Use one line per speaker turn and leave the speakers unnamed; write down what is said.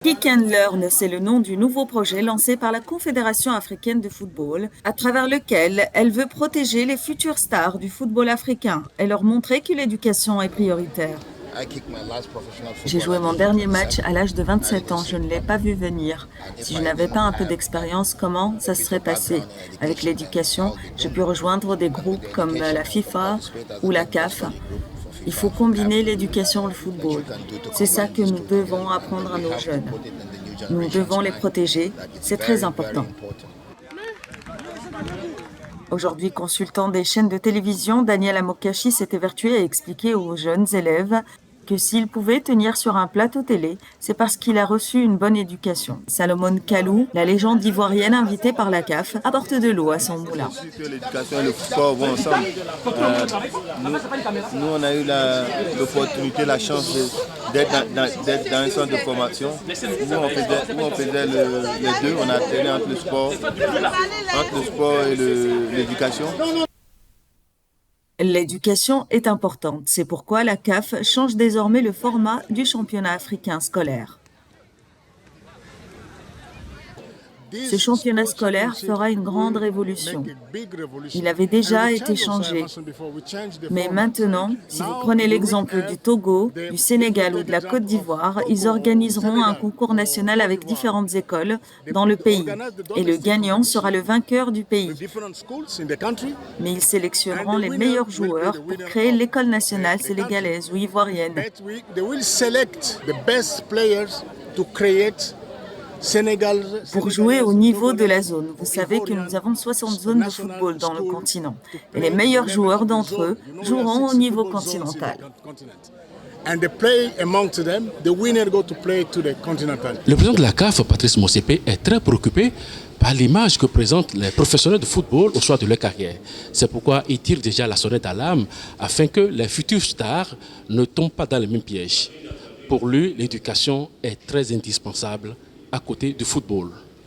Kick and Learn, c'est le nom du nouveau projet lancé par la Confédération africaine de football, à travers lequel elle veut protéger les futures stars du football africain et leur montrer que l'éducation est prioritaire. J'ai joué mon dernier match à l'âge de 27 ans, je ne l'ai pas vu venir. Si je n'avais pas un peu d'expérience, comment ça serait passé? Avec l'éducation, j'ai pu rejoindre des groupes comme la FIFA ou la CAF. Il faut combiner l'éducation et le football. C'est ça que nous devons apprendre à nos jeunes. Nous devons les protéger, c'est très important. Aujourd'hui, consultant des chaînes de télévision, Daniel Amokachi s'est évertué à expliquer aux jeunes élèves que s'il pouvait tenir sur un plateau télé, c'est parce qu'il a reçu une bonne éducation. Salomon Kalou, la légende ivoirienne invitée par la CAF, apporte de l'eau à son moulin.
L'éducation et le sport vont ensemble. Nous, on a eu l'opportunité, la chance d'être dans un centre de formation. Nous, on faisait les deux, on a alterné entre le sport et l'éducation.
L'éducation est importante, c'est pourquoi la CAF change désormais le format du championnat africain scolaire. Ce championnat scolaire fera une grande révolution. Il avait déjà été changé. Mais maintenant, si vous prenez l'exemple du Togo, du Sénégal ou de la Côte d'Ivoire, ils organiseront un concours national avec différentes écoles dans le pays. Et le gagnant sera le vainqueur du pays. Mais ils sélectionneront les meilleurs joueurs pour créer l'école nationale sénégalaise ou ivoirienne. Pour jouer au niveau de la zone, vous savez que nous avons 60 zones de football dans le continent. Et les meilleurs joueurs d'entre eux joueront au niveau continental.
Le
président de la CAF, Patrice Motsepe, est très préoccupé par l'image que présentent les professionnels de football au soir de leur carrière. C'est pourquoi il tire déjà la sonnette d'alarme afin que les futures stars ne tombent pas dans le même piège. Pour lui, l'éducation est très indispensable à côté du football.